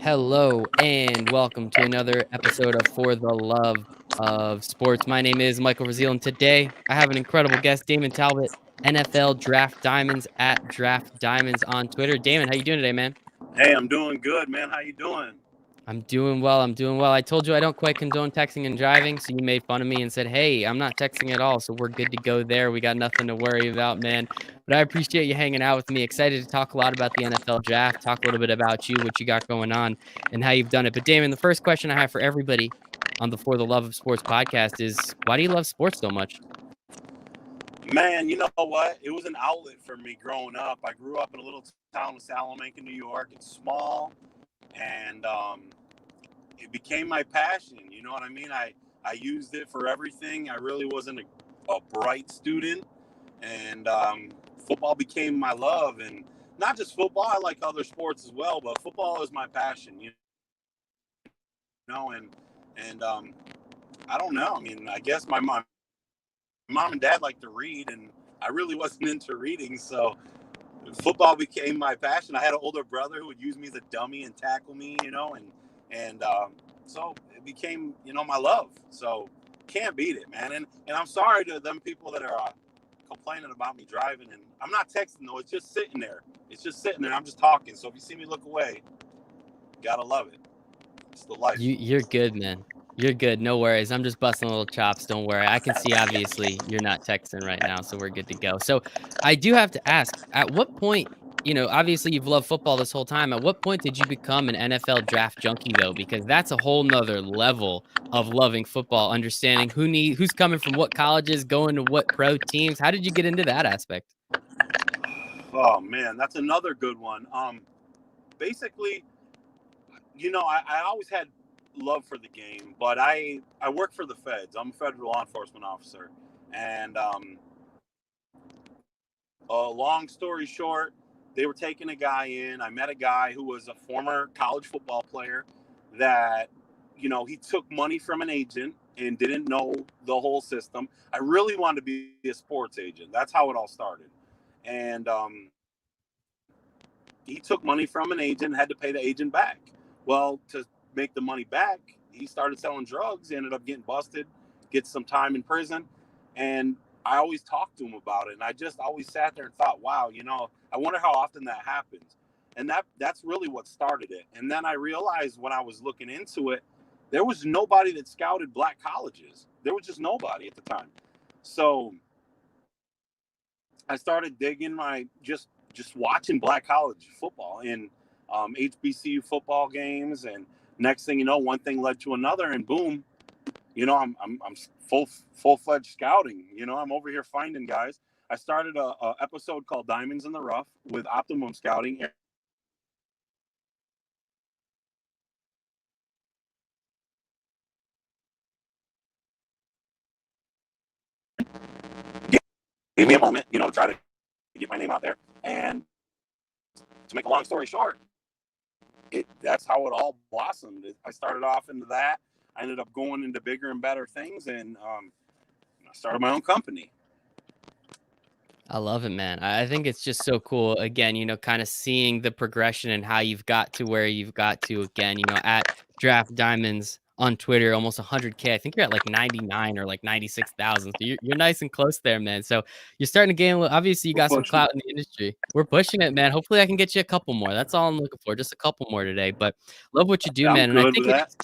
Hello and welcome to another episode of For the Love of Sports. My name is Michael Raziel, and today I have an incredible guest, Damon Talbot, NFL Draft Diamonds at Draft Diamonds on Twitter. Damon, how you doing today, man? Hey, I'm doing good, man. How you doing? I'm doing well. I'm doing well. I told you I don't quite condone texting and driving, so you made fun of me and said, "Hey, I'm not texting at all, so we're good to go there. We got nothing to worry about, man." But I appreciate you hanging out with me. Excited to talk a lot about the NFL draft, talk a little bit about you, what you got going on, and how you've done it. But Damon, the first question I have for everybody on the For the Love of Sports podcast is, why do you love sports so much? Man, you know what? It was an outlet for me growing up. I grew up in a little town of Salamanca, New York. It's small, and it became my passion. You know what I mean? I used it for everything. I really wasn't a bright student, and football became my love. And not just football, I like other sports as well, but football is my passion. And I don't know. I mean, I guess my mom and dad like to read, and I really wasn't into reading, so football became my passion. I had an older brother who would use me as a dummy and tackle me, and so it became, my love. So can't beat it, man. And I'm sorry to them people that are complaining about me driving, and I'm not texting though. It's just sitting there. It's just sitting there. I'm just talking. So if you see me look away, gotta love it. It's the life. You're good, man. You're good. No worries. I'm just busting little chops. Don't worry. I can see obviously you're not texting right now, so we're good to go. So I do have to ask, at what point, obviously you've loved football this whole time. At what point did you become an NFL draft junkie though? Because that's a whole nother level of loving football, understanding who's coming from what colleges, going to what pro teams. How did you get into that aspect? Oh man, that's another good one. Basically, I always had love for the game, but I work for the feds. I'm a federal law enforcement officer, and long story short, they were taking a guy in. I met a guy who was a former college football player that, he took money from an agent and didn't know the whole system. I really wanted to be a sports agent. That's how it all started. And he took money from an agent, had to pay the agent back. Well, to make the money back, he started selling drugs. He ended up getting busted, gets some time in prison, and I always talked to him about it. And I just always sat there and thought, wow, I wonder how often that happens. And that's really what started it. And then I realized when I was looking into it, there was nobody that scouted black colleges. There was just nobody at the time. So I started digging my just watching black college football and HBCU football games, and next thing you know, one thing led to another, and boom, I'm full fledged scouting. I'm over here finding guys. I started a episode called Diamonds in the Rough with Optimum Scouting. Gave me a moment, to try to get my name out there. And to make a long story short, that's how it all blossomed. I started off into that. I ended up going into bigger and better things, and I started my own company. I love it, man. I think it's just so cool. Again, kind of seeing the progression and how you've got to where you've got to again, at Draft Diamonds on Twitter, almost 100K. I think you're at like 99 or like 96,000. So you're nice and close there, man. So you're starting to gain, obviously, you We're got some pushing clout it. in the industry. We're pushing it, man. Hopefully, I can get you a couple more. That's all I'm looking for. Just a couple more today. But love what you do, I'm man. And I good with think it's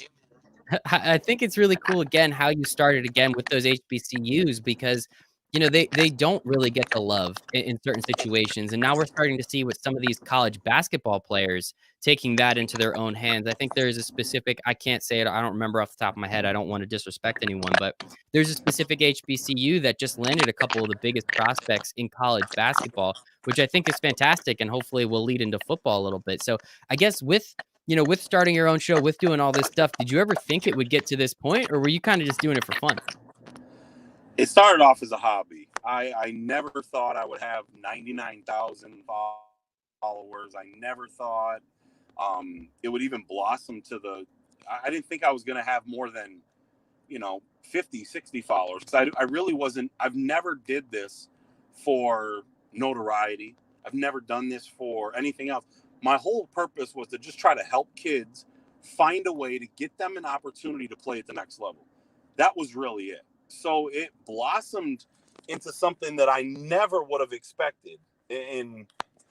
that. I think it's really cool again how you started again with those HBCUs because they don't really get the love in certain situations, and now we're starting to see with some of these college basketball players taking that into their own hands. I think there is a specific, I can't say it, I don't remember off the top of my head. I don't want to disrespect anyone, but there's a specific HBCU that just landed a couple of the biggest prospects in college basketball, which I think is fantastic, and hopefully will lead into football a little bit. So I guess with starting your own show, with doing all this stuff, did you ever think it would get to this point, or were you kind of just doing it for fun? It started off as a hobby. I never thought I would have 99,000 followers. I never thought it would even blossom to I didn't think I was going to have more than, 50, 60 followers. I really wasn't, I've never did this for notoriety. I've never done this for anything else. My whole purpose was to just try to help kids find a way to get them an opportunity to play at the next level. That was really it. So it blossomed into something that I never would have expected. And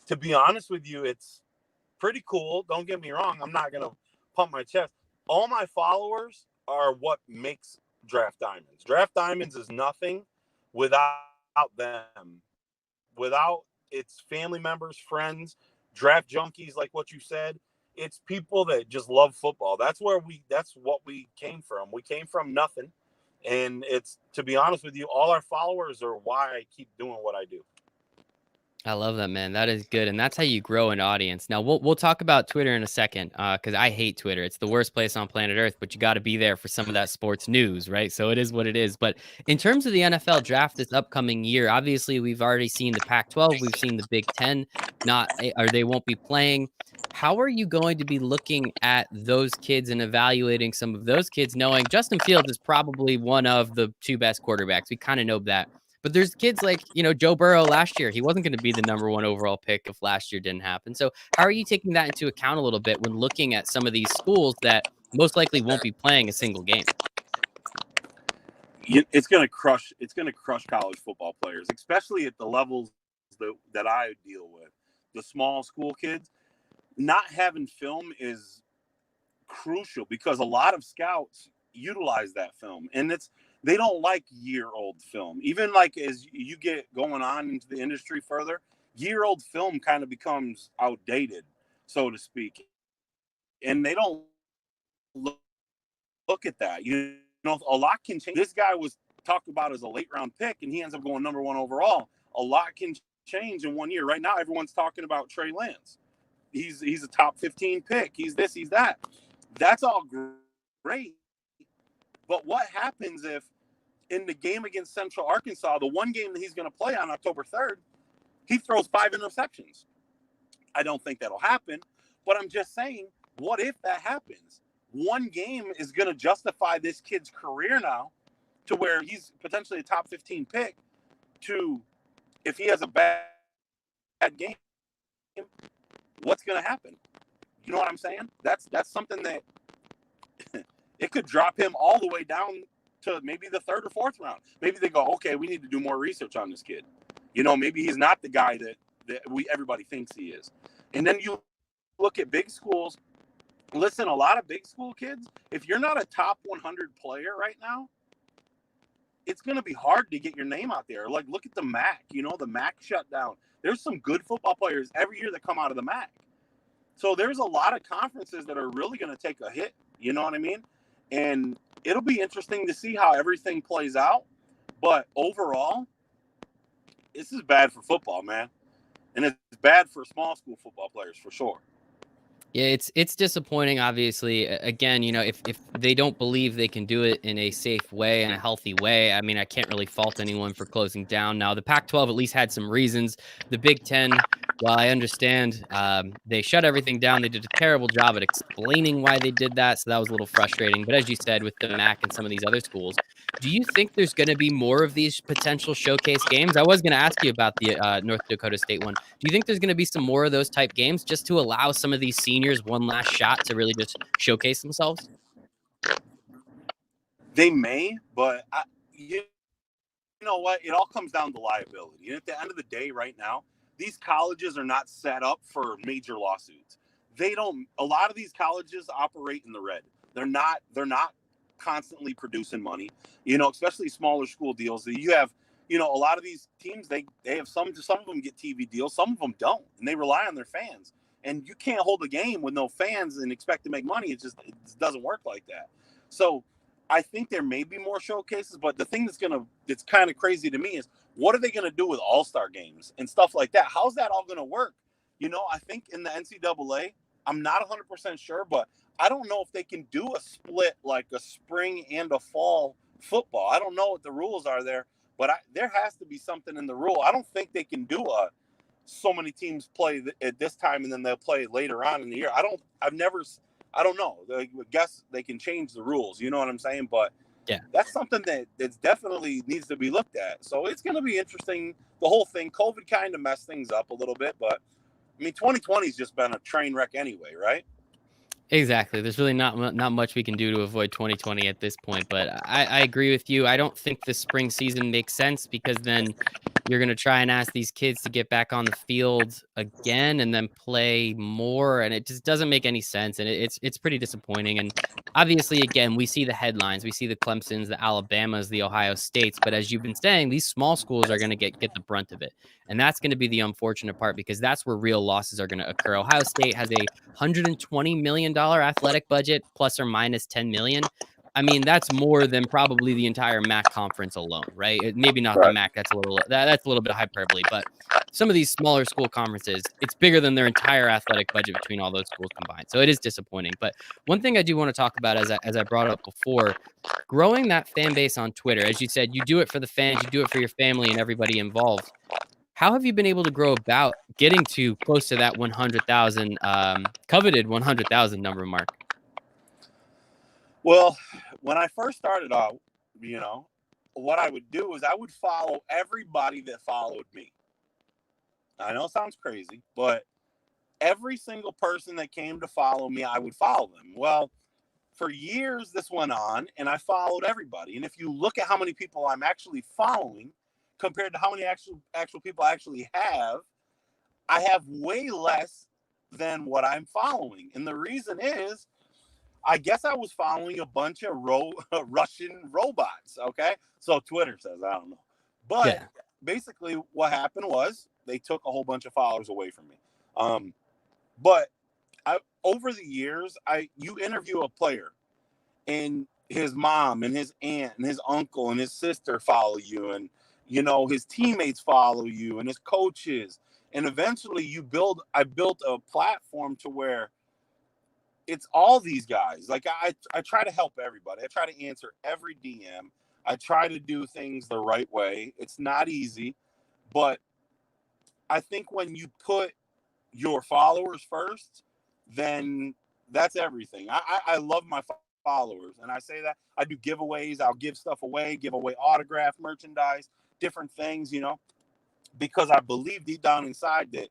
to be honest with you, it's pretty cool. Don't get me wrong. I'm not going to pump my chest. All my followers are what makes Draft Diamonds. Draft Diamonds is nothing without them, without its family members, friends, draft junkies, like what you said. It's people that just love football. That's what we came from. We came from nothing. And it's, to be honest with you, all our followers are why I keep doing what I do. I love that, man. That is good, and that's how you grow an audience. Now we'll talk about Twitter in a second, because I hate Twitter. It's the worst place on planet Earth, but you got to be there for some of that sports news, right? So it is what it is. But in terms of the NFL draft this upcoming year, obviously we've already seen the Pac-12, we've seen the Big Ten, not or they won't be playing. How are you going to be looking at those kids and evaluating some of those kids, knowing Justin Fields is probably one of the two best quarterbacks? We kind of know that. But there's kids like, Joe Burrow last year. He wasn't going to be the number one overall pick if last year didn't happen. So how are you taking that into account a little bit when looking at some of these schools that most likely won't be playing a single game? It's going to crush. It's going to crush college football players, especially at the levels that I deal with. The small school kids, not having film is crucial because a lot of scouts utilize that film, and they don't like year-old film. Even like as you get going on into the industry further, year-old film kind of becomes outdated, so to speak, and they don't look at that. A lot can change. This guy was talked about as a late-round pick, and he ends up going number one overall. A lot can change in 1 year. Right now, everyone's talking about Trey Lance. He's a top 15 pick. He's this, he's that. That's all great. But what happens if in the game against Central Arkansas, the one game that he's going to play on October 3rd, he throws 5 interceptions? I don't think that'll happen, but I'm just saying, what if that happens? One game is going to justify this kid's career now to where he's potentially a top 15 pick to, if he has a bad game, what's going to happen? You know what I'm saying? That's something that it could drop him all the way down to maybe the 3rd or 4th round. Maybe they go, okay, we need to do more research on this kid. Maybe he's not the guy that everybody thinks he is. And then you look at big schools. Listen, a lot of big school kids, if you're not a top 100 player right now, it's going to be hard to get your name out there. Like, look at the MAC. The MAC shut down. There's some good football players every year that come out of the MAC. So there's a lot of conferences that are really going to take a hit. You know what I mean? And it'll be interesting to see how everything plays out. But overall, this is bad for football, man. And it's bad for small school football players for sure. Yeah, it's disappointing, obviously. Again, if they don't believe they can do it in a safe way and a healthy way, I mean, I can't really fault anyone for closing down. Now, the Pac-12 at least had some reasons. The Big Ten, while I understand they shut everything down, they did a terrible job at explaining why they did that, so that was a little frustrating. But as you said, with the MAC and some of these other schools, do you think there's going to be more of these potential showcase games? I was going to ask you about the North Dakota State one. Do you think there's going to be some more of those type games just to allow some of these seniors one last shot to really just showcase themselves? They may, but you know what? It all comes down to liability. And at the end of the day, right now, these colleges are not set up for major lawsuits. A lot of these colleges operate in the red. They're not constantly producing money, especially smaller school deals. You have, a lot of these teams, they have some of them get TV deals, some of them don't, and they rely on their fans. And you can't hold a game with no fans and expect to make money. It doesn't work like that. So I think there may be more showcases, but the thing that's kind of crazy to me is, what are they going to do with all-star games and stuff like that? How's that all going to work? I think in the NCAA, I'm not 100% sure, but I don't know if they can do a split like a spring and a fall football. I don't know what the rules are there, but there has to be something in the rule. I don't think they can do so many teams play at this time and then they'll play later on in the year. I don't know. I guess they can change the rules. You know what I'm saying? But Yeah. that's something that's definitely needs to be looked at. So it's going to be interesting. The whole thing, COVID kind of messed things up a little bit, but I mean, 2020's just been a train wreck anyway, right? Exactly. There's really not much we can do to avoid 2020 at this point, but I agree with you. I don't think the spring season makes sense because then you're going to try and ask these kids to get back on the field again and then play more, and it just doesn't make any sense, and it's pretty disappointing. And obviously, again, we see the headlines, we see the Clemsons, the Alabamas, the Ohio States, but as you've been saying, these small schools are going to get the brunt of it, and that's going to be the unfortunate part because that's where real losses are going to occur. Ohio State has a $120 million athletic budget, plus or minus 10 million. I mean, that's more than probably the entire MAC conference alone, right? Maybe not the Right. MAC. That's a little bit of hyperbole, but some of these smaller school conferences, it's bigger than their entire athletic budget between all those schools combined. So it is disappointing. But one thing I do want to talk about, as I brought up before, growing that fan base on Twitter, as you said, you do it for the fans, you do it for your family and everybody involved. How have you been able to grow about getting to close to that 100,000 coveted 100,000 number mark? Well, when I first started out, you know, what I would do is I would follow everybody that followed me. I know it sounds crazy, but every single person that came to follow me, I would follow them. Well, for years this went on, and I followed everybody. And if you look at how many people I'm actually following compared to how many actual people I actually have, I have way less than what I'm following. And the reason is, I guess I was following a bunch of Russian robots. Okay, so Twitter says, I don't know, but Yeah. basically what happened was they took a whole bunch of followers away from me. But over the years, you interview a player, and his mom and his aunt and his uncle and his sister follow you, and his teammates follow you, and his coaches, and eventually I built a platform to where it's all these guys. Like I try to help everybody. I try to answer every DM. I try to do things the right way. It's not easy, but I think when you put your followers first, then that's everything. I love my followers, and I say that I do giveaways. I'll give stuff away, give away autograph merchandise, different things, because I believe deep down inside that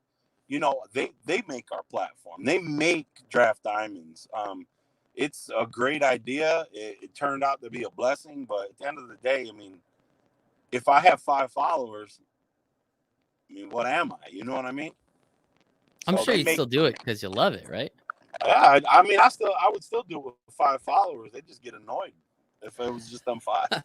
they make our platform. They make Draft Diamonds. It's a great idea. It turned out to be a blessing, but at the end of the day, I mean, if I have 5 followers, I mean, what am I? You know what I mean? I'm So sure they you'd make. still do it because you love it, right? Yeah, I mean, I would still do it with 5 followers. They just get annoyed if it was just them 5.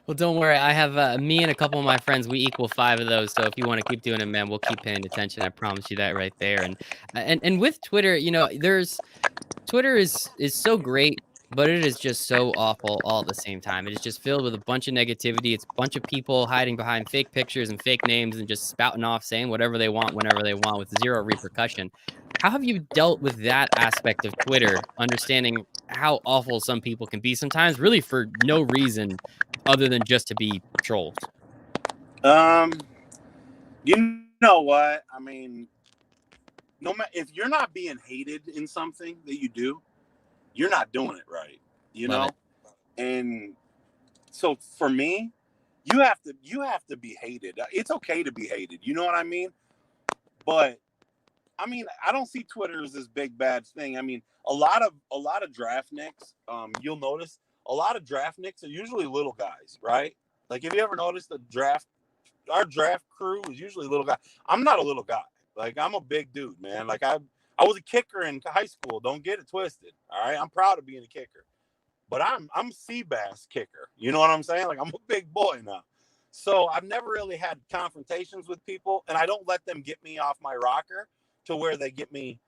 Well, don't worry. I have me and a couple of my friends. We equal 5 of those. So if you want to keep doing it, man, we'll keep paying attention. I promise you that right there. And with Twitter, there's Twitter is so great, but it is just so awful all at the same time. It is just filled with a bunch of negativity. It's a bunch of people hiding behind fake pictures and fake names and just spouting off saying whatever they want whenever they want with zero repercussion. How have you dealt with that aspect of Twitter, understanding how awful some people can be sometimes, really for no reason other than just to be trolls? Um, you know what? I mean, no matter if you're not being hated in something that you do, you're not doing it right. You Love know, it. and so for me, you have to be hated. It's okay to be hated. You know what I mean? But I mean, I don't see Twitter as this big bad thing. I mean, a lot of draft nicks, you'll notice a lot of draft nicks are usually little guys, right? Like, if you ever noticed our draft crew is usually little guy. I'm not a little guy. Like, I'm a big dude, man. Like, I was a kicker in high school. Don't get it twisted. All right, I'm proud of being a kicker, but I'm sea bass kicker. You know what I'm saying? Like, I'm a big boy now. So I've never really had confrontations with people, and I don't let them get me off my rocker to where they get me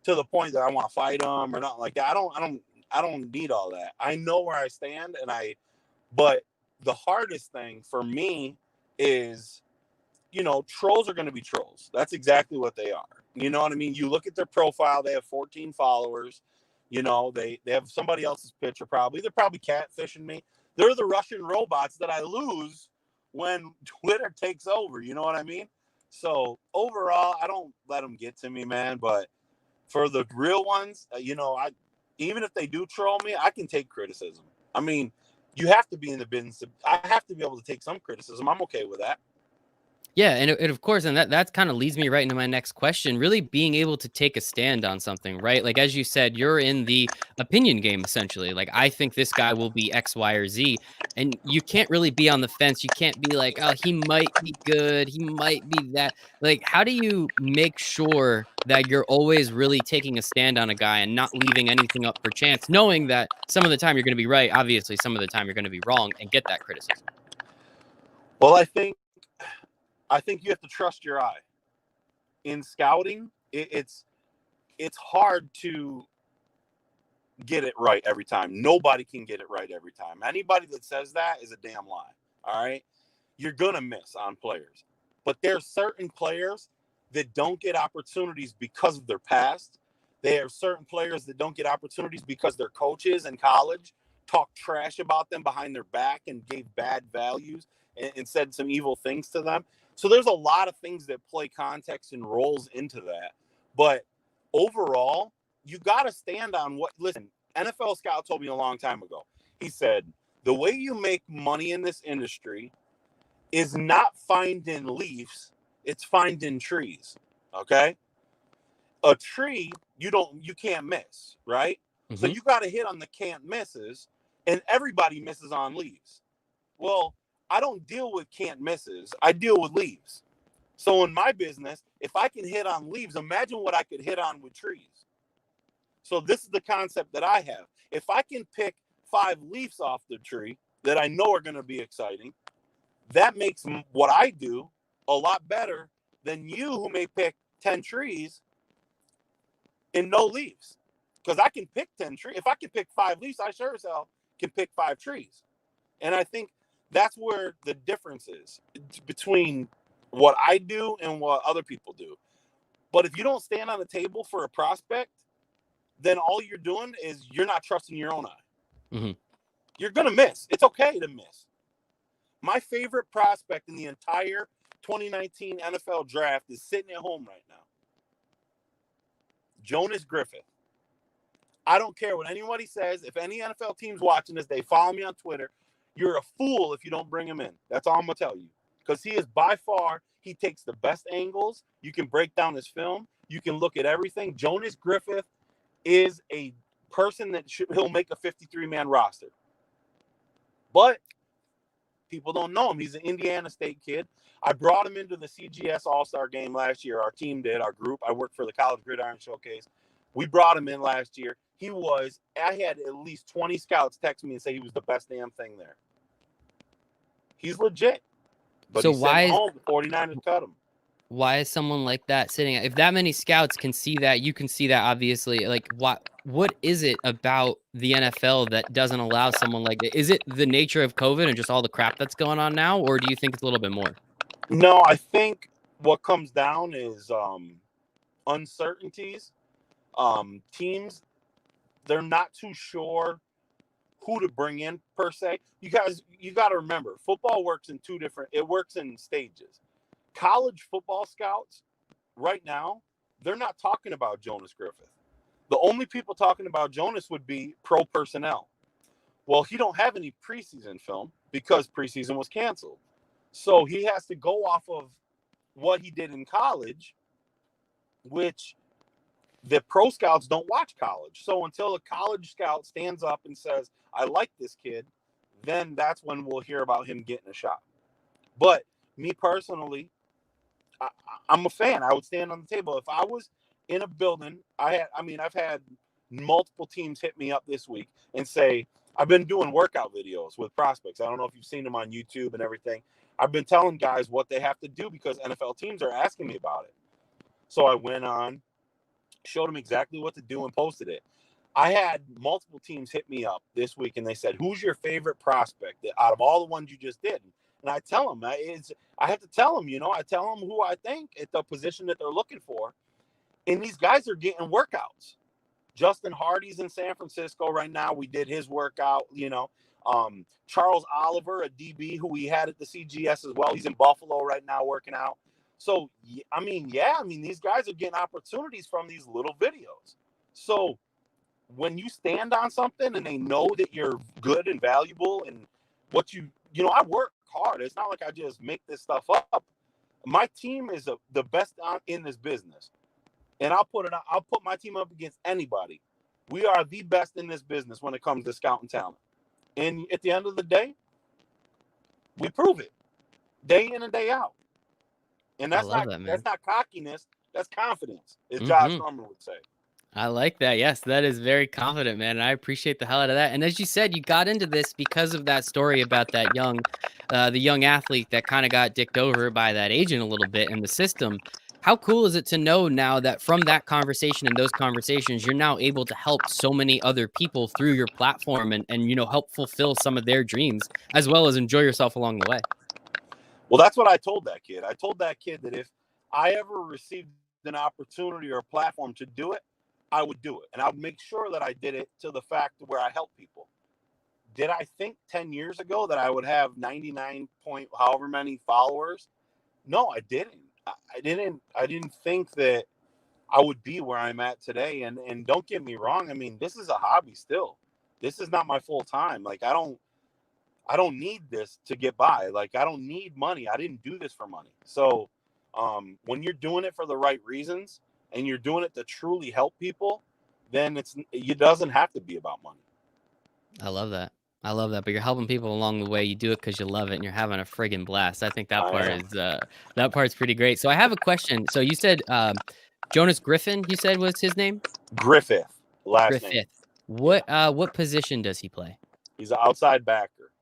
to the point that I want to fight them or not like that. I don't need all that. I know where I stand, but the hardest thing for me is, trolls are going to be trolls. That's exactly what they are. You know what I mean? You look at their profile, they have 14 followers. They have somebody else's picture probably. They're probably catfishing me. They're the Russian robots that I lose when Twitter takes over. You know what I mean? So overall, I don't let them get to me, man. But for the real ones, I even if they do troll me, I can take criticism. I mean, you have to be in the business. I have to be able to take some criticism. I'm okay with that. Yeah, and of course, and that kind of leads me right into my next question. Really being able to take a stand on something, right? Like as you said, you're in the opinion game essentially. Like I think this guy will be X, Y, or Z, and you can't really be on the fence. You can't be like, oh, he might be good, he might be that. Like, how do you make sure that you're always really taking a stand on a guy and not leaving anything up for chance, knowing that some of the time you're going to be right, obviously, some of the time you're going to be wrong, and get that criticism. Well, I think you have to trust your eye. In scouting, it's hard to get it right every time. Nobody can get it right every time. Anybody that says that is a damn lie. All right. You're going to miss on players. But there's certain players that don't get opportunities because of their past. There are certain players that don't get opportunities because their coaches in college talked trash about them behind their back and gave bad values and said some evil things to them. So there's a lot of things that play context and rolls into that. But overall, you got to stand on what. Listen, NFL scout told me a long time ago. He said, the way you make money in this industry is not finding leaves, it's finding trees. Okay? A tree, you can't miss, right? So Hmm. you got to hit on the can't misses, and everybody misses on leaves. Well, I don't deal with can't misses. I deal with leaves. So in my business, if I can hit on leaves, imagine what I could hit on with trees. So this is the concept that I have. If I can pick 5 leaves off the tree that I know are going to be exciting, that makes what I do a lot better than you who may pick 10 trees and no leaves. Because I can pick 10 trees. If I can pick 5 leaves, I sure as hell can pick 5 trees. And I think that's where the difference is between what I do and what other people do. But if you don't stand on the table for a prospect, then all you're doing is you're not trusting your own eye. Hmm. You're going to miss. It's okay to miss. My favorite prospect in the entire 2019 NFL draft is sitting at home right now. Jonas Griffith. I don't care what anybody says. If any NFL team's watching this, they follow me on Twitter. You're a fool if you don't bring him in. That's all I'm going to tell you. Because he is by far, he takes the best angles. You can break down his film. You can look at everything. Jonas Griffith is a person that he'll make a 53-man roster. But people don't know him. He's an Indiana State kid. I brought him into the CGS All-Star game last year. Our team did, our group. I worked for the College Gridiron Showcase. We brought him in last year. I had at least 20 scouts text me and say he was the best damn thing there. He's legit. But So he's sitting home. The 49ers cut him. why is someone like that sitting if that many scouts can see that, you can see that obviously, like what is it about the NFL that doesn't allow someone like that? Is it the nature of COVID and just all the crap that's going on now, or do you think it's a little bit more? No, I think what comes down is uncertainties. Teams, they're not too sure who to bring in per se. You got to remember, football works in it works in stages. College football scouts right now, they're not talking about Jonas Griffith. The only people talking about Jonas would be pro personnel. Well, he don't have any preseason film because preseason was canceled. So he has to go off of what he did in college, which the pro scouts don't watch college. So until a college scout stands up and says, I like this kid, then that's when we'll hear about him getting a shot. But me personally, I'm a fan. I would stand on the table. If I was in a building, I've had multiple teams hit me up this week and say, I've been doing workout videos with prospects. I don't know if you've seen them on YouTube and everything. I've been telling guys what they have to do because NFL teams are asking me about it. So I went on, showed them exactly what to do and posted it. I had multiple teams hit me up this week and they said, who's your favorite prospect out of all the ones you just did? And I tell them, I have to tell them, I tell them who I think at the position that they're looking for. And these guys are getting workouts. Justin Hardy's in San Francisco right now. We did his workout, Charles Oliver, a DB who we had at the CGS as well. He's in Buffalo right now working out. So, these guys are getting opportunities from these little videos. So when you stand on something and they know that you're good and valuable and what I work hard. It's not like I just make this stuff up. My team is the best in this business, and I'll put my team up against anybody. We are the best in this business when it comes to scouting talent. And at the end of the day, we prove it day in and day out. And I that's love not that, man. that's not cockiness. That's confidence, as Josh Hmm. Norman would say. I like that. Yes, that is very confident, man. And I appreciate the hell out of that. And as you said, you got into this because of that story about the young athlete that kind of got dicked over by that agent a little bit in the system. How cool is it to know now that from that conversation and those conversations, you're now able to help so many other people through your platform and help fulfill some of their dreams as well as enjoy yourself along the way. Well, that's what I told that kid. I told that kid that if I ever received an opportunity or a platform to do it, I would do it. And I would make sure that I did it to the fact where I help people. Did I think 10 years ago that I would have 99 point however many followers? No, I didn't. I didn't think that I would be where I'm at today. And don't get me wrong, I mean, this is a hobby still. This is not my full time. Like I don't need this to get by. Like I don't need money. I didn't do this for money. So when you're doing it for the right reasons and you're doing it to truly help people, then it doesn't have to be about money. I love that. I love that. But you're helping people along the way. You do it because you love it and you're having a friggin' blast. I think I am. that part's pretty great. So I have a question. So you said Jonas Griffin, you said was his name? Griffith, last name. Griffith. Yeah. What position does he play? He's an outside backer.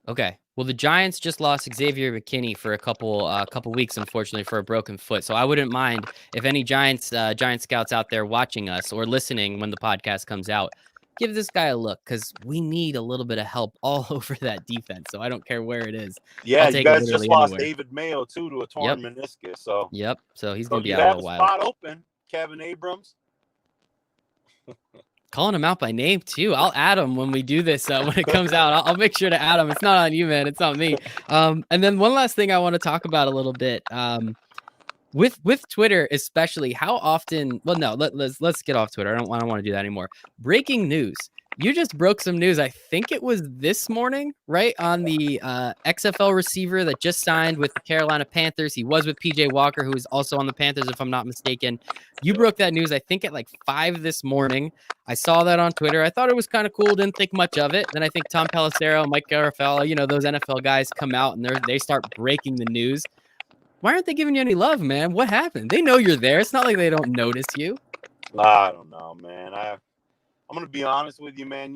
Okay. Well, the Giants just lost Xavier McKinney for a couple weeks, unfortunately, for a broken foot. So I wouldn't mind if any Giant scouts out there watching us or listening when the podcast comes out, give this guy a look because we need a little bit of help all over that defense. So I don't care where it is. Yeah, I'll you take it guys just literally lost anywhere. David Mayo too to a torn Yep. meniscus. So Yep. So he's so gonna be you'd out a have little a while. spot open, Kevin Abrams. Calling him out by name too. I'll add him when we do this. When it comes out, I'll make sure to add him. It's not on you, man. It's on me. And then one last thing I want to talk about a little bit. With Twitter, especially, how often? Well, no, let's get off Twitter. I don't want to do that anymore. Breaking news. You just broke some news. I think it was this morning, right? On the XFL receiver that just signed with the Carolina Panthers. He was with PJ Walker, who is also on the Panthers, if I'm not mistaken. You broke that news, I think, at like 5 this morning. I saw that on Twitter. I thought it was kind of cool. Didn't think much of it. Then I think Tom Pelissero, Mike Garafolo, those NFL guys come out and they start breaking the news. Why aren't they giving you any love, man? What happened? They know you're there. It's not like they don't notice you. I don't know, man. I'm gonna be honest with you, man.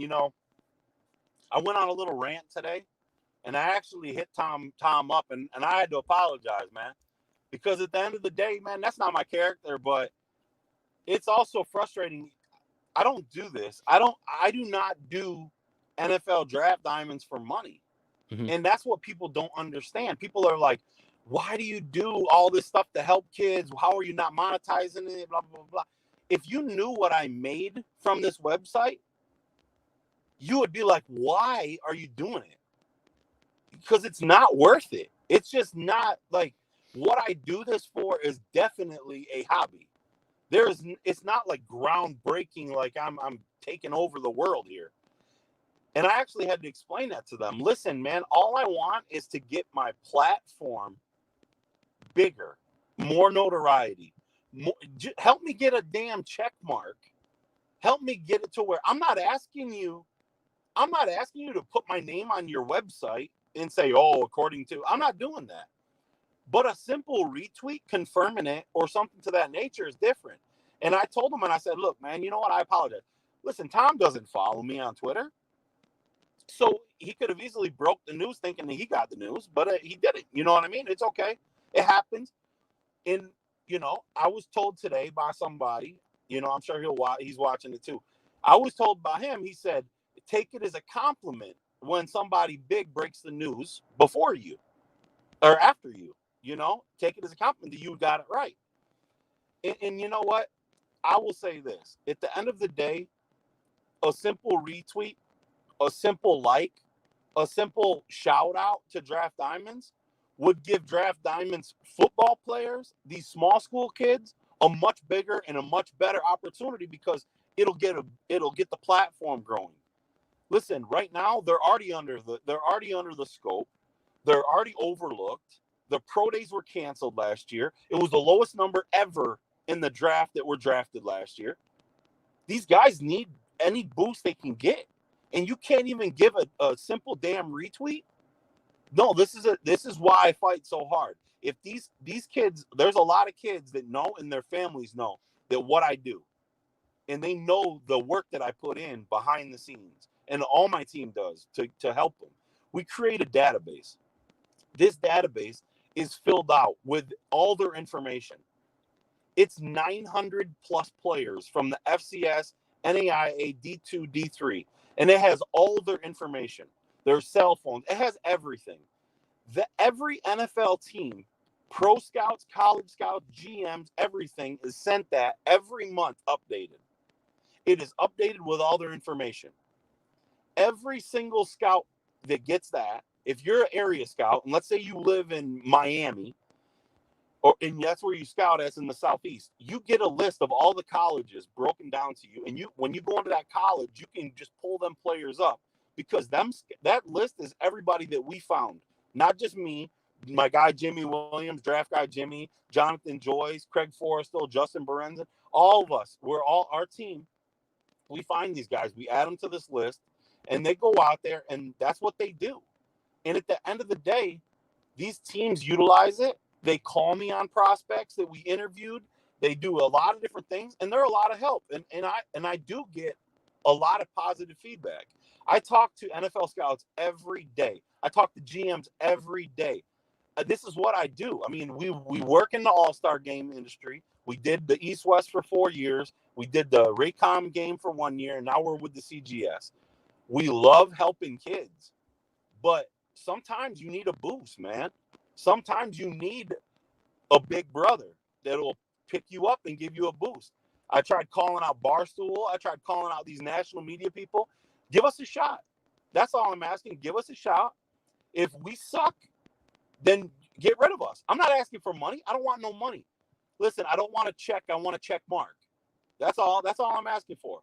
I went on a little rant today, and I actually hit Tom up, and I had to apologize, man, because at the end of the day, man, that's not my character. But it's also frustrating. I don't do this. I do not do NFL draft diamonds for money. Mm-hmm. And that's what people don't understand. People are like, why do you do all this stuff to help kids? How are you not monetizing it? Blah, blah, blah. If you knew what I made from this website, you would be like, why are you doing it? Because it's not worth it. It's just not like what I do this for is definitely a hobby. It's not like groundbreaking, like I'm taking over the world here. And I actually had to explain that to them. Listen, man, all I want is to get my platform bigger, more notoriety. Help me get a damn check mark. Help me get it to where I'm not asking you to put my name on your website and say, oh, according to, I'm not doing that. But a simple retweet confirming it or something to that nature is different. And I told him, and I said, look, man, you know what? I apologize. Listen, Tom doesn't follow me on Twitter. So he could have easily broke the news thinking that he got the news, but he didn't. You know what I mean? It's okay. It happens. And, I was told today by somebody, I'm sure he's watching it too. I was told by him, he said, take it as a compliment when somebody big breaks the news before you or after you, take it as a compliment that you got it right. And you know what? I will say this. At the end of the day, a simple retweet, a simple like, a simple shout out to Draft Diamonds would give Draft Diamonds football players, these small school kids, a much bigger and a much better opportunity because it'll get the platform growing. Listen, right now they're already under the scope. They're already overlooked. The pro days were canceled last year. It was the lowest number ever in the draft that were drafted last year. These guys need any boost they can get. And you can't even give a simple damn retweet. No, this is why I fight so hard. If these kids, there's a lot of kids that know and their families know that what I do. And they know the work that I put in behind the scenes. And all my team does to help them. We create a database. This database is filled out with all their information. It's 900 plus players from the FCS, NAIA, D2, D3. And it has all their information, their cell phones. It has everything. Every NFL team, pro scouts, college scouts, GMs, everything is sent that every month updated. It is updated with all their information. Every single scout that gets that, if you're an area scout, and let's say you live in Miami, and that's where you scout as in the Southeast, you get a list of all the colleges broken down to you. And when you go into that college, you can just pull them players up because that list is everybody that we found, not just me, my guy Jimmy Williams, draft guy Jimmy, Jonathan Joyce, Craig Forrestal, Justin Berenzen, all of us. We're all our team. We find these guys, we add them to this list, and they go out there, and that's what they do. And at the end of the day, these teams utilize it. They call me on prospects that we interviewed. They do a lot of different things, and they're a lot of help. And I do get a lot of positive feedback. I talk to NFL scouts every day. I talk to GMs every day. This is what I do. I mean, we work in the all-star game industry. We did the East-West for 4 years. We did the Raycom game for 1 year, and now we're with the CGS. We love helping kids, but sometimes you need a boost, man. Sometimes you need a big brother that'll pick you up and give you a boost. I tried calling out Barstool. I tried calling out these national media people. Give us a shot. That's all I'm asking. Give us a shot. If we suck, then get rid of us. I'm not asking for money. I don't want no money. Listen, I don't want a check. I want a check mark. That's all I'm asking for.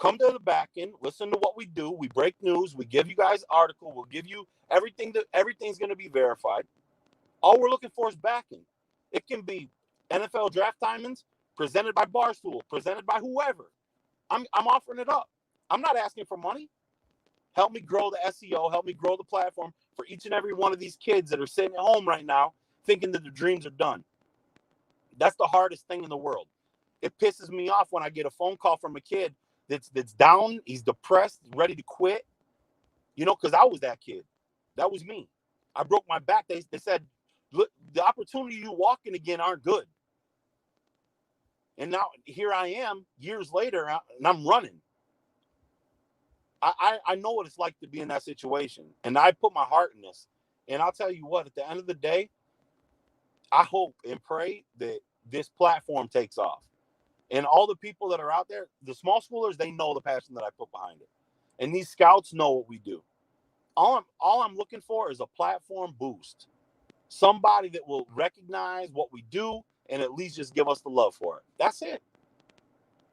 Come to the back end, listen to what we do. We break news. We give you guys article. We'll give you everything. Everything's going to be verified. All we're looking for is backing. It can be NFL draft diamonds presented by Barstool, presented by whoever. I'm offering it up. I'm not asking for money. Help me grow the SEO. Help me grow the platform for each and every one of these kids that are sitting at home right now thinking that their dreams are done. That's the hardest thing in the world. It pisses me off when I get a phone call from a kid that's down, he's depressed, ready to quit. You know, because I was that kid. That was me. I broke my back. They said, look, the opportunity you walk in again aren't good. And now here I am years later, and I'm running. I know what it's like to be in that situation. And I put my heart in this. And I'll tell you what, at the end of the day, I hope and pray that this platform takes off. And all the people that are out there, the small schoolers, they know the passion that I put behind it. And these scouts know what we do. All I'm looking for is a platform boost. Somebody that will recognize what we do and at least just give us the love for it. That's it.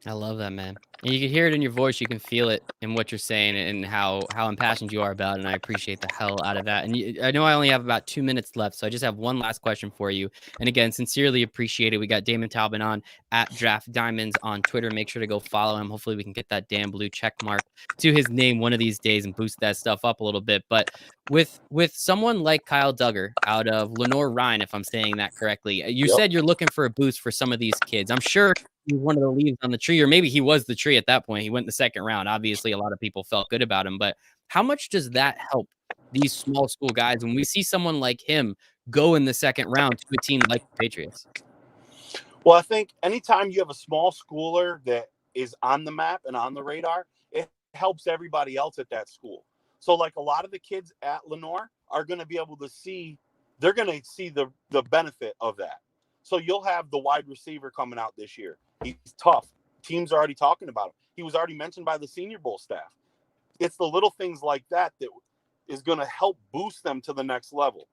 I love that, man. And you can hear it in your voice. You can feel it in what you're saying and how impassioned you are about it. And I appreciate the hell out of that. And I know I only have about 2 minutes left, so I just have one last question for you. And again, sincerely appreciate it. We got Damond Talbot on at Draft Diamonds on Twitter. Make sure to go follow him. Hopefully we can get that damn blue check mark to his name one of these days and boost that stuff up a little bit. But with someone like Kyle Duggar out of Lenore-Rhyne, if I'm saying that correctly, you said you're looking for a boost for some of these kids. I'm sure he's one of the leaves on the tree, or maybe he was the tree at that point. He went in the second round. Obviously, a lot of people felt good about him, but how much does that help these small school guys when we see someone like him go in the second round to a team like the Patriots? Well, I think anytime you have a small schooler that is on the map and on the radar, it helps everybody else at that school. So like a lot of the kids at Lenore are going to be able to see, they're going to see the benefit of that. So you'll have the wide receiver coming out this year. He's tough. Teams are already talking about him. He was already mentioned by the Senior Bowl staff. It's the little things like that that is going to help boost them to the next level.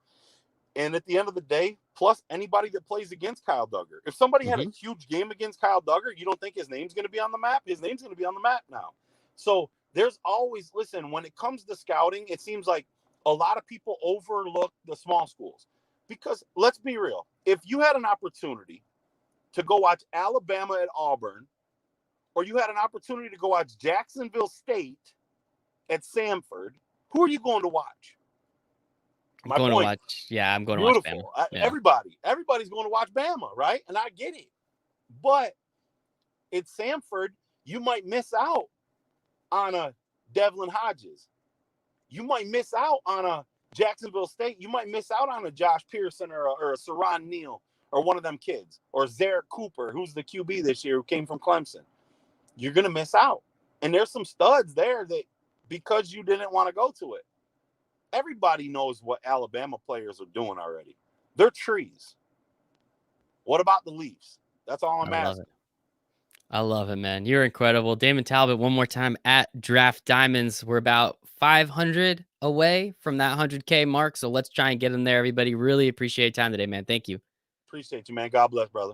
And at the end of the day, plus anybody that plays against Kyle Duggar. If somebody had a huge game against Kyle Duggar, you don't think his name's going to be on the map? His name's going to be on the map now. So there's always, listen, when it comes to scouting, it seems like a lot of people overlook the small schools Because let's be real. If you had an opportunity to go watch Alabama at Auburn, or you had an opportunity to go watch Jacksonville State at Samford, who are you going to watch? I'm going to watch. Yeah, I'm going to watch Bama. Beautiful. Yeah. Everybody's going to watch Bama, right? And I get it. But at Samford, you might miss out on a Devlin Hodges. You might miss out on a Jacksonville State. You might miss out on a Josh Pearson or a Saron Neal or one of them kids, or Zarek Cooper, who's the QB this year who came from Clemson. You're going to miss out. And there's some studs there that, because you didn't want to go to it. Everybody knows what Alabama players are doing already. They're trees. What about the Leafs? That's all I'm asking. I love it, man. You're incredible. Damond Talbot, one more time at Draft Diamonds. We're about 500 away from that 100K mark. So let's try and get in there, everybody. Really appreciate your time today, man. Thank you. Appreciate you, man. God bless, brother.